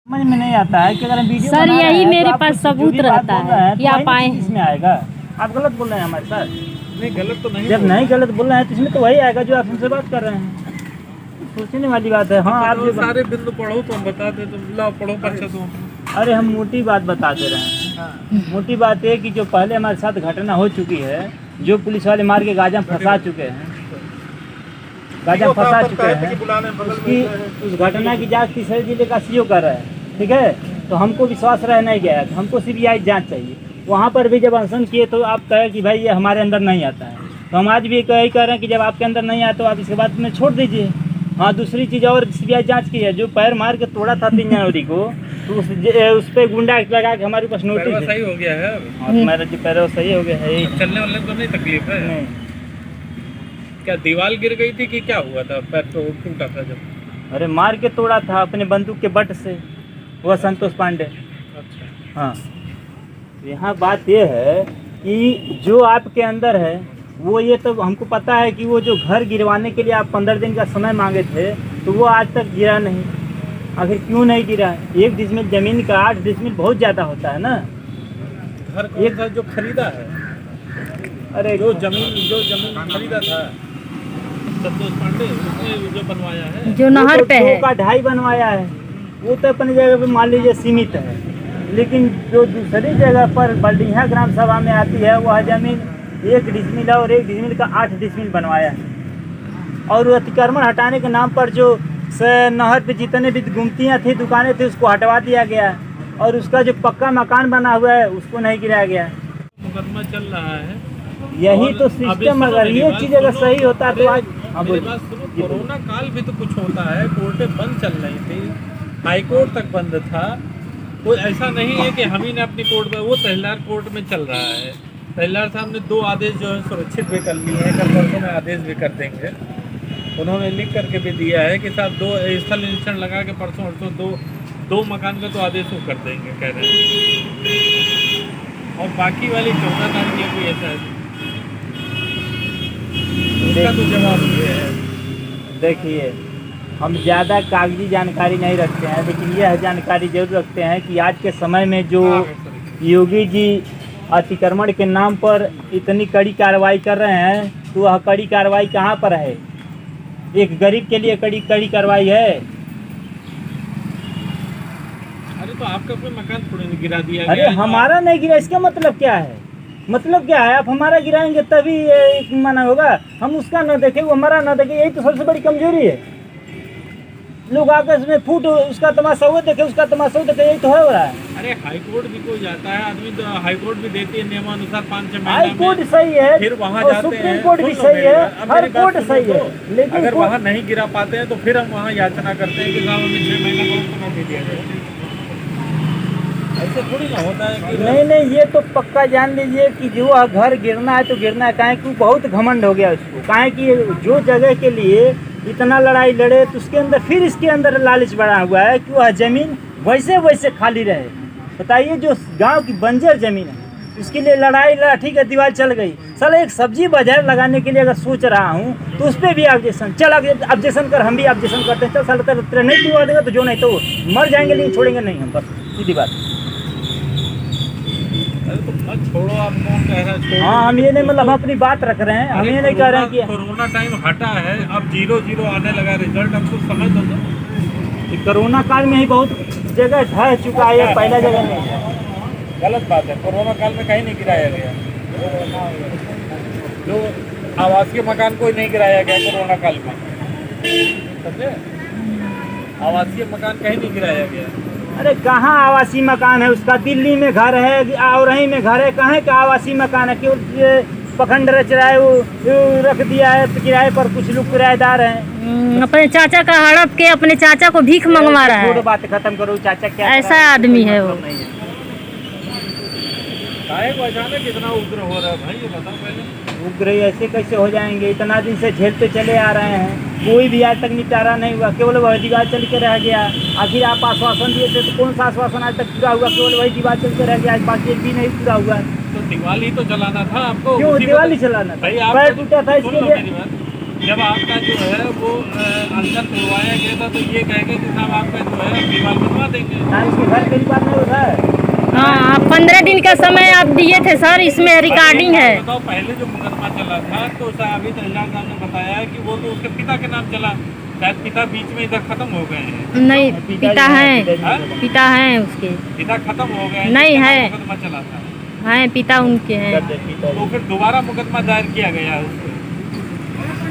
समझ में नहीं आता है कि अगर हम वीडियो सर यही मेरे तो पास सबूत रहता है कि आप आए इसमें आएगा। आप गलत बोल रहे हैं हमारे साथ। नहीं गलत तो नहीं, जब नहीं गलत बोल रहे हैं तो इसमें तो वही आएगा जो आप हमसे बात कर रहे हैं। सोचने वाली बात है। हाँ आप जो सारे बिंदु पढ़ो तो हम बता दे, तुम लाओ पढ़ो पर्चा तुम। अरे हम मोटी बात बता दे रहे हैं। मोटी बात ये कि जो पहले हमारे साथ घटना हो चुकी है, जो पुलिस वाले मार के गाजा में फंसा चुके हैं, गाजा में फंसा चुके हैं, उसकी उस घटना की जांच तीसरे जिले का सीओ कर रहा है। ठीक है, तो हमको विश्वास रह नहीं गया, तो हमको सीबीआई जांच चाहिए। वहाँ पर भी जब अनशन किए तो आप कहे कि भाई ये हमारे अंदर नहीं आता है, तो हम आज भी यही कह रहे हैं कि जब आपके अंदर नहीं आता तो आप इसके बाद में छोड़ दीजिए। हाँ, दूसरी चीज़ और सीबीआई जांच की है, जो पैर मार के तोड़ा था 3 जनवरी को, तो उस पर गुंडा लगा के हमारे पास नोटिस है। सही हो गया है। हाँ, मेरा जो पैर सही हो गया है। चलने वाले को नहीं तकलीफ है? नहीं। क्या दीवार गिर गई थी कि क्या हुआ था? पैर तो टूटा था जब? अरे मार के तोड़ा था अपने बंदूक के बट से, वह संतोष पांडे। अच्छा। हाँ, यहाँ बात यह है कि जो आपके अंदर है वो, ये तो हमको पता है कि वो जो घर गिरवाने के लिए आप 15 दिन का समय मांगे थे, तो वो आज तक गिरा नहीं। आखिर क्यों नहीं गिरा? 1 डिसमिल जमीन का 8 डिसमिल बहुत ज़्यादा होता है ना। घर कौन था जो खरीदा है? अरे जो जमीन खरीदा था संतोष पांडे, उसने जो बनवाया है, जो नहर पे है, 2 का 2.5 बनवाया है, वो तो अपनी जगह पे मान लीजिए सीमित है। लेकिन जो दूसरी जगह पर बल्डिहा ग्राम सभा में आती है, वह जमीन 1 डिसमिल और 1 डिसमिल का 8 डिसमिल बनवाया है। और अतिक्रमण हटाने के नाम पर जो नहर पे जितने भी गुमतियाँ थी, दुकानें थी, उसको हटवा दिया गया। और उसका जो पक्का मकान बना हुआ है उसको नहीं गिराया गया। मुकदमा चल रहा है। यही तो सिस्टम, अगर ये चीज़ अगर सही होता तो आज। कोरोना काल भी तो कुछ होता है, कोर्टें बंद चल रही थी, हाई कोर्ट तक बंद था। कोई ऐसा नहीं है कि हम ही ने अपनी कोर्ट में, वो तहसीलदार कोर्ट में चल रहा है। तहसीलदार साहब ने 2 आदेश जो है सुरक्षित भी कर लिए हैं, कल परसों में आदेश भी कर देंगे। उन्होंने लिख करके भी दिया है कि साहब 2 स्थल निरीक्षण लगा के परसों 2 मकान का तो आदेश वो कर देंगे, कह रहे हैं। और बाकी वाली 14 तारीख या कोई ऐसा है उसका तो जवाब ये है। देखिए, हम ज़्यादा कागजी जानकारी नहीं रखते हैं, लेकिन यह जानकारी जरूर रखते हैं कि आज के समय में जो योगी जी अतिक्रमण के नाम पर इतनी कड़ी कार्रवाई कर रहे हैं, तो वह कड़ी कार्रवाई कहाँ पर है? एक गरीब के लिए कड़ी कार्रवाई है। अरे तो आपका कोई मकान थोड़ी नहीं गिरा दिया अरे गया? हमारा नहीं गिरा, इसका मतलब क्या है? मतलब क्या है? आप हमारा गिराएंगे तभी एक माना होगा, हम उसका न देखें, वो हमारा न देखें। यही तो सबसे बड़ी कमजोरी है। लोग आकर में फूट उसका तमाशा वो देखे, उसका तमाशा वो देखे, यही तो हो रहा है। अरे हाई कोर्ट भी कोई जाता है आदमी, तो हाई कोर्ट भी देती है नियमानुसार 5-6 महीना। हाई कोर्ट सही है, फिर वहाँ और जाते सुप्रीम हैं, कोर्ट भी सही है, हर कोर्ट सही है। लेकिन अगर वहाँ नहीं गिरा पाते हैं तो फिर हम वहाँ याचना करते हैं कि साहब हमें 6 महीना का समय दे दिया जाए। ऐसे थोड़ी ना होता है कि नहीं, ये तो पक्का जान लीजिए कि जो घर गिरना है तो गिरना है। काहे कि बहुत घमंड हो गया उसको। काहे कि जो जगह के लिए इतना लड़ाई लड़े, तो उसके अंदर फिर इसके अंदर लालच बढ़ा हुआ है कि वह जमीन वैसे खाली रहे। बताइए, जो गांव की बंजर जमीन है उसके लिए लड़ाई लड़ा, ठीक है, दीवार चल गई। साला एक सब्जी बाजार लगाने के लिए अगर सोच रहा हूँ तो उस पर भी ऑब्जेक्शन, चल ऑब्जेक्शन कर, हम भी ऑब्जेक्शन करते हैं। चल साला तेरा नहीं दिवा देगा तो जो नहीं तो मर जाएंगे, लेकिन छोड़ेंगे नहीं हम, बस सीधी बात। तो मत छोड़ो, आप कौन कह रहा है छोड़ो? हाँ, हम ये नहीं, मतलब हम अपनी बात रख रहे हैं, हम ये नहीं कह रहे हैं कि कोरोना टाइम हटा है, अब 0-0 आने लगा रिजल्ट, अब तो समझ दो ना। कोरोना काल में ही बहुत जगह ढह चुका है, पहला जगह नहीं। गलत बात है, कोरोना काल में कहीं नहीं गिराया गया। जो आवासीय मकान कोई नहीं गिराया गया कोरोना काल में, समझे? आवासीय मकान कहीं नहीं गिराया गया। अरे कहाँ आवासीय मकान है उसका? दिल्ली में घर है, औरही में घर है, कहाँ का आवासीय मकान है? क्यों पखंड रच रहा है, वो रख दिया है किराए पर, कुछ लोग किराएदार हैं। अपने चाचा का हड़प के अपने चाचा को भीख मंगवा रहा है। बात खत्म करो, चाचा क्या ऐसा आदमी है वो। अचानक कितना उग्र हो रहा है भाई, ये बताओ पहले। उग्र ऐसे कैसे हो जाएंगे? इतना दिन से झेलते चले आ रहे हैं, कोई भी आज तक निपटारा नहीं हुआ, केवल वह दीवार चल के रह गया। आखिर आप आश्वासन दिए थे तो कौन सा आश्वासन आज तक पूरा हुआ? केवल वही दीवार चल के रह गया, आज बाकी एक भी नहीं पूरा हुआ। तो दिवाली तो जलाना था आपको। क्यों दिवाली चलाना था? भाई पैर टूटा था इसके लिए। जब आपका जो है वो अंदर तोड़वाया गया था तो ये कहेंगे कि साहब आपका जो है दीवार बनवा देंगे। ना इसके घर के बात नहीं होता है। हाँ 15 दिन का समय आप दिए थे सर, इसमें रिकॉर्डिंग है। बताओ पहले जो मुकदमा चला था तो अभी तहसीलदार साहब ने बताया है कि वो तो उसके पिता के नाम चला, शायद पिता बीच में इधर खत्म हो गए हैं। नहीं, पिता हैं, हाँ? पिता हैं उसके। पिता खत्म हो गए हैं, नहीं जिसके है। नाम मुकदमा चला था हैं, पिता उनके हैं। तो फिर दोबारा मुकदमा दायर किया गया है उसको।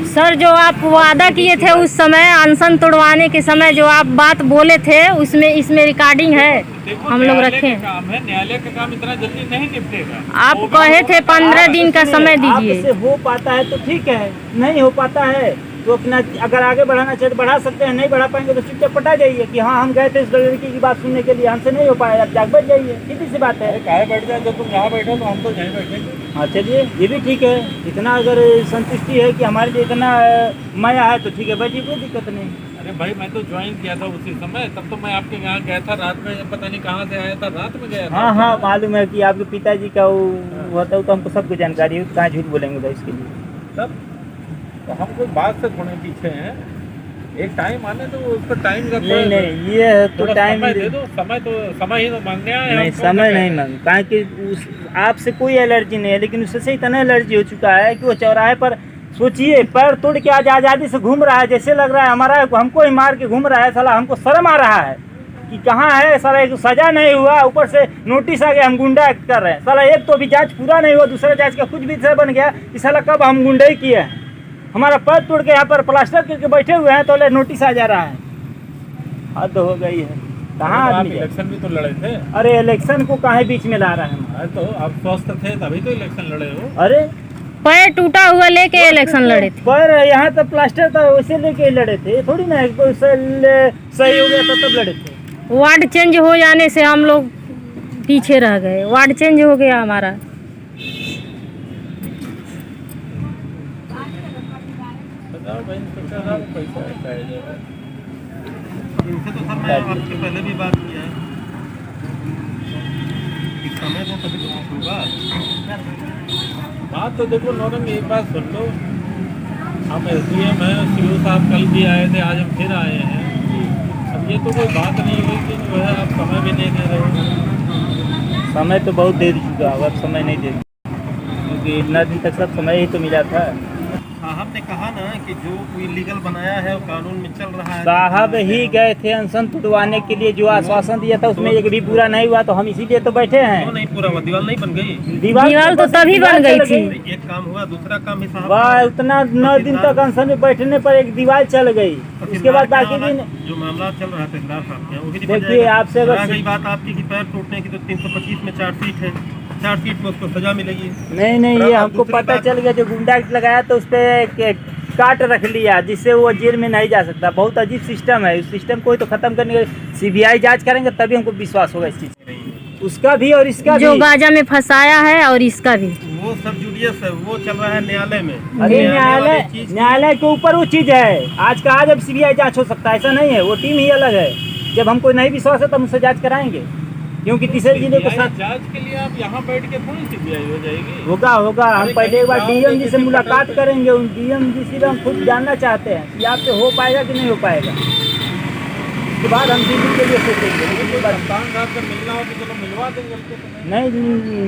सर जो आप वादा किए थे उस समय अनशन तोड़वाने के समय जो आप बात बोले थे उसमें इसमें रिकॉर्डिंग है, देखो, हम लोग न्यायालय रखे का काम है, न्यायालय का काम इतना जल्दी नहीं निपटेगा। आप होगा, कहे होगा, थे 15 दिन का समय आपसे दीजिए। हो पाता है तो ठीक है, नहीं हो पाता है तो अपना अगर आगे बढ़ाना चाहे तो बढ़ा सकते हैं, नहीं बढ़ा पाएंगे तो चुपचाप पटा जाइए कि हाँ हम गए थे इस लड़की की बात सुनने के लिए, हमसे नहीं हो पाया, आप जाग बैठ जाइए, सीधी सी बात है। काहे बैठ जाए, जब तुम यहाँ बैठो तो हम तो यहीं बैठेंगे। हाँ चलिए, ये भी ठीक है, इतना अगर संतुष्टि है कि हमारे लिए इतना माया है तो ठीक है, बैठिए, कोई दिक्कत नहीं। अरे भाई मैं तो ज्वाइन किया था उसी समय, तब तो मैं आपके यहाँ गया था रात में, पता नहीं कहाँ से आया था, रात में गया था। हाँ हाँ मालूम है कि आपके पिताजी का वो होता है, तो हमको सब कुछ जानकारी है, कहाँ झूठ बोलेंगे भाई इसके लिए। तब तो हम कोई बात से थोड़े पीछे हैं, एक टाइम आने तो उसको टाइम का नहीं नहीं, ये है तो टाइम समय दे दो, समय ही तो मांगने आए। नहीं, समय नहीं मांग, कहा कि उस आपसे कोई एलर्जी नहीं है, लेकिन उससे इतना एलर्जी हो चुका है कि वो चौराहे पर सोचिए पैर तोड़ के आज आज़ादी से घूम रहा है, जैसे लग रहा है हमारा हमको ही मार के घूम रहा है साला। हमको शर्म आ रहा है कि कहाँ है साला, एक सजा नहीं हुआ, ऊपर से नोटिस आ गया हम गुंडा कर रहे हैं साला। एक तो अभी जांच पूरा नहीं हुआ, दूसरा जांच का कुछ भी विषय बन गया कि साला कब हम गुंडे किए हैं। हमारा पैर तोड़ के यहाँ पर प्लास्टर करके बैठे हुए हैं तो नोटिस आ जा रहा है। हद हो गई है, कहाँ आदमी जाए। इलेक्शन भी तो लड़े थे। अरे इलेक्शन को कहाँ बीच में ला रहे हैं हम। तो आप स्वस्थ थे तभी तो इलेक्शन लड़े हो। अरे पैर टूटा हुआ लेके इलेक्शन लड़े थे। पर यहाँ तक प्लास्टर था वैसे लेके लड़े थे, थोड़ी ना कोई सही हो गया था तब लड़े थे। वार्ड चेंज हो जाने से हम लोग पीछे रह गए, वार्ड चेंज हो गया हमारा। पैसा इनसे तो सर मैं आपसे पहले भी बात किया है कि समय तो कभी तो कुछ होगा। बात तो देखो नौरंग, एक बात सुन लो, हम SDM हैं, CO साहब कल भी आए थे, आज हम फिर आए हैं। अब ये तो कोई बात नहीं हुई कि जो है आप समय भी नहीं दे रहे हो। समय तो बहुत दे चुका, अब समय नहीं दे, क्योंकि इतना दिन तक सब समय ही तो मिला था। साहब ने कहा ना कि जो कोई लीगल बनाया है वो कानून में चल रहा है। साहब ही गए थे अनशन तुड़वाने के लिए, जो आश्वासन दिया था उसमें एक भी पूरा नहीं हुआ, तो हम इसीलिए तो बैठे क्यों हैं। नहीं पूरा हुआ? दीवार नहीं बन गई? दीवार तो तभी बन गई थी। एक काम हुआ, दूसरा काम भी साहब वाह, उतना 9 दिन तक अनशन में बैठने पर एक दीवार चल गई, उसके बाद बाकी दिन जो मामला चल रहा है तहसीलदार साहब के, वही देखिए आपसे रह गई बात आपकी कि पैर टूटने की, तो 325 में चार्जशीट है, चार्जशीट में उसको सजा मिलेगी। नहीं, ये हमको पता चल गया, जो गुंडा लगाया तो उस पर काट रख लिया, जिससे वो जेल में नहीं जा सकता। बहुत अजीब सिस्टम है, उस सिस्टम को ही तो खत्म करने के CBI जांच करेंगे तभी हमको विश्वास होगा इस चीज, उसका भी और इसका जो भी। गाजा में फंसाया है और इसका भी। वो सब जुडियस है, वो चल रहा है न्यायालय में। अरे वाली चीज न्यायालय के ऊपर वो चीज है, आज का आज अब CBI जांच हो सकता है, ऐसा नहीं है, वो टीम ही अलग है। जब हमको नहीं विश्वास है तब हमसे जांच कराएंगे, क्योंकि तीसरे जिले के साथ जांच के लिए आप यहाँ बैठ के थोड़ी CBI हो जाएगी। होगा हम पहले एक बार DM जी से मुलाकात करेंगे, उन DM जी से हम खुद जानना चाहते हैं कि आपसे हो पाएगा कि नहीं हो पाएगा, उसके बाद हम दिल्ली के लिए सोचेंगे। कप्तान साहब से मिलना हो तो चलो मिलवा देंगे उसको, तो नहीं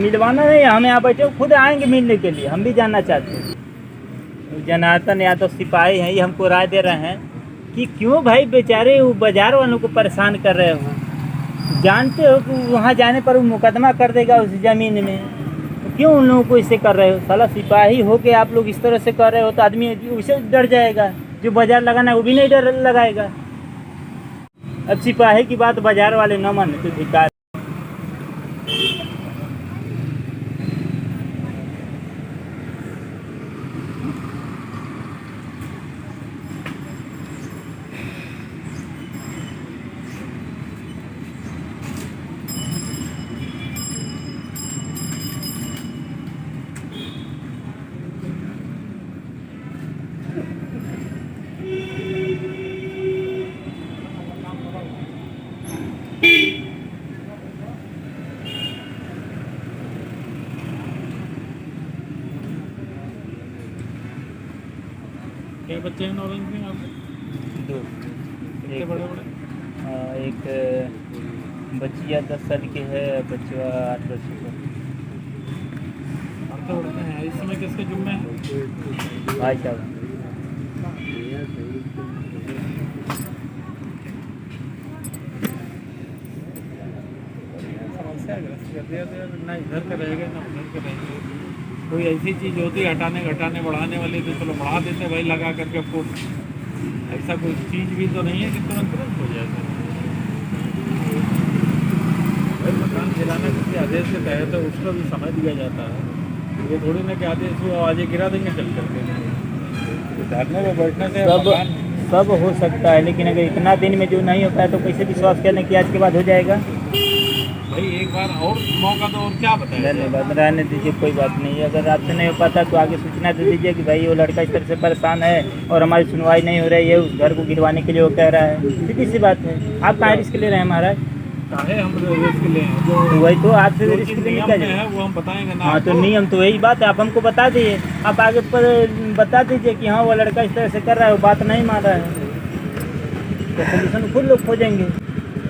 मिलवाना नहीं, हम यहाँ बैठे खुद आएंगे मिलने के लिए, हम भी जानना चाहते हैं। जनार्दन यादव सिपाही हैं, ये हमको राय दे रहे हैं कि क्यों भाई बेचारे वो बाजार वालों को परेशान कर रहे हो, जानते हो कि वहाँ जाने पर वो मुकदमा कर देगा उस ज़मीन में, तो क्यों उन लोगों को इससे कर रहे हो? साला सिपाही हो के आप लोग इस तरह से कर रहे हो तो आदमी उसे डर जाएगा, जो बाजार लगाना है वो भी नहीं डर लगाएगा। अब सिपाही की बात बाजार वाले न माने तो धिक्कार। कितने बच्चे हैं नौरंग सिंह आपके? 2। कितने एक बड़े बड़े? एक बच्चिया 10 साल की है, बच्चा 8 वर्ष का। आपसे बढ़ते हैं। इस समय किसके जुम्मे हैं? भाई साहब समस्याग्रस्त कर दिया तो ना इधर के रहेंगे ना उधर के रहेंगे। कोई ऐसी चीज़ होती हटाने घटाने बढ़ाने वाली तो चलो बढ़ा देते भाई लगा करके आपको। ऐसा कोई चीज़ भी तो नहीं है कि तुरंत हो जाए। भाई मकान गिराना किसी आदेश के तहत है, उसका भी समय दिया जाता है। ये थोड़ी ना कि आदेश हुआ आज ये गिरा देंगे चल करके। धरने में बैठने से सब हो सकता है, लेकिन अगर इतना दिन में जो नहीं हो पाया तो कैसे विश्वास करने कि आज के बाद हो जाएगा? भाई एक बार और मौका दो और क्या बताएं। धन्यवाद, रहने दीजिए, कोई बात नहीं। अगर आपसे नहीं हो पाता तो आगे सूचना दे दीजिए कि भाई वो लड़का इस तरह से परेशान है और हमारी सुनवाई नहीं हो रही है, उस घर को गिरवाने के लिए वो कह रहा है। सीधी सी बात है। आप कहाँ रिस्क ले रहे हैं महाराज? काहे हम रिस्क लें? तो वही तो आपसे जो रिस्क चीज़ लेने नियम का में है वो हम बताएंगे ना। हाँ, तो नियम तो यही बात है, आप हमको बता दीजिए। आप आगे पर बता दीजिए कि हाँ वो लड़का इस तरह से कर रहा है, वो बात नहीं मान रहा है, तो सोल्यूशन खुद लोग खोजेंगे।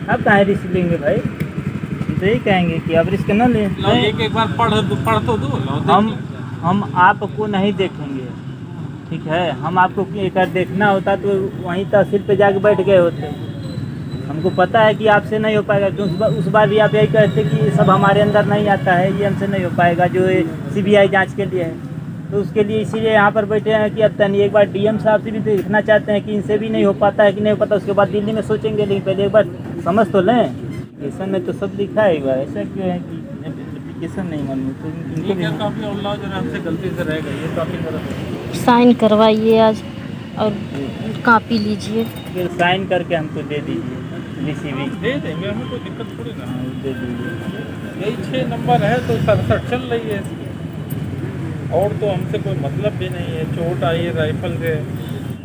आप कहाँ रिस्क लेंगे भाई? तो यही कहेंगे कि आप रिस्क न लें। लो एक बार पढ़ तो दो। लो देख लो। हम आपको नहीं देखेंगे, ठीक है? हम आपको एक बार देखना होता तो वहीं तहसील पे जाके बैठ गए होते। हमको पता है कि आपसे नहीं हो पाएगा, क्योंकि उस बार भी आप यही कहते कि सब हमारे अंदर नहीं आता है, ये हमसे नहीं हो पाएगा, जो CBI जांच के लिए है। तो उसके लिए इसीलिए यहाँ पर बैठे हैं कि अब तनी एक बार DM साहब से भी देखना चाहते हैं कि इनसे भी नहीं हो पाता है कि नहीं हो पाता। उसके बाद दिल्ली में सोचेंगे, लेकिन पहले एक बार समझ तो लें। एप्लीकेशन में तो सब लिखा है, ऐसा क्यों है कि एप्लीकेशन नहीं मालूम? तो इनको भी काफ़ी अल्लाह जो हमसे गलती से रह गई है, काफ़ी गलत। साइन करवाइए आज और कॉपी लीजिए। फिर साइन करके हमको दे दीजिए रिसीविंग। दे देंगे, हमें कोई दिक्कत थोड़ी ना। दे दीजिए। यही 6 नंबर है तो 67 चल रही है इसकी। और तो हमसे कोई मतलब भी नहीं है। चोट आई है राइफल से,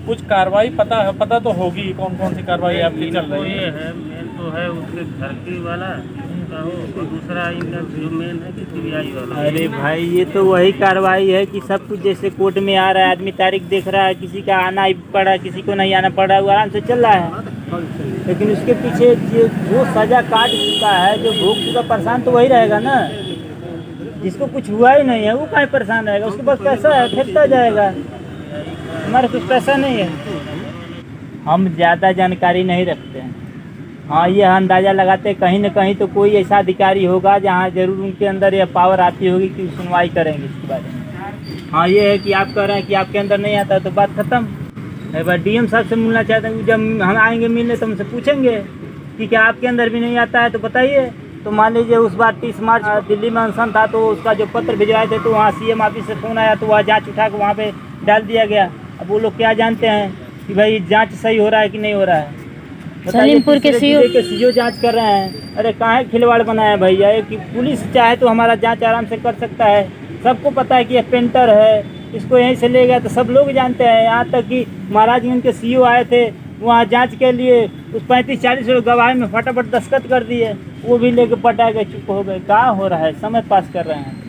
कुछ कार्रवाई पता तो होगी कौन कौन सी कार्रवाई आपकी चल रही है। मेन तो है उसके घर के वाला हो, और दूसरा इनका जो मेन है कि CBI वाला। अरे भाई ये तो वही कार्रवाई है कि सब कुछ जैसे कोर्ट में आ रहा है, आदमी तारीख देख रहा है, किसी का आना ही पड़ा, किसी को नहीं आना पड़ा, वो आराम से चल रहा है। लेकिन उसके पीछे जो सजा काट चुका है, जो भोग चुका, परेशान तो वही रहेगा ना। जिसको कुछ हुआ ही नहीं है वो काहे परेशान रहेगा? उसके पास पैसा है, फेंकता जाएगा। हमारे कुछ पैसा नहीं है, हम ज़्यादा जानकारी नहीं रखते हैं। हाँ, ये अंदाज़ा लगाते हैं कहीं न कहीं तो कोई ऐसा अधिकारी होगा जहाँ जरूर उनके अंदर यह पावर आती होगी कि सुनवाई करेंगे इसके बारे में। हाँ, ये है कि आप कह रहे हैं कि आपके अंदर नहीं आता तो बात खत्म। एक बार DM साहब से मिलना चाहते हैं, जब हम आएंगे मिलने तो हमसे पूछेंगे कि क्या आपके अंदर भी नहीं आता है तो बताइए। तो मान लीजिए उस बार 30 मार्च दिल्ली में अनशन था, तो उसका जो पत्र भिजवाए थे तो वहाँ CM ऑफिस से फ़ोन आया, तो वहाँ जाँच उठा के वहाँ पे डाल दिया गया। अब वो लोग क्या जानते हैं कि भाई जांच सही हो रहा है कि नहीं हो रहा है? सलीमपुर के CO जांच कर रहे हैं। अरे कहाँ खिलवाड़ बनाया भैया? कि पुलिस चाहे तो हमारा जांच आराम से कर सकता है। सबको पता है कि ये पेंटर है, इसको यहीं से ले गया तो सब लोग जानते हैं। यहाँ तक कि महाराजगंज के CO आए थे वहाँ जांच के लिए, उस 35-40 गवाही में फटाफट दस्तखत कर दिए, वो भी लेके पटा गए, चुप हो गए। कहाँ हो रहा है? समय पास कर रहे हैं।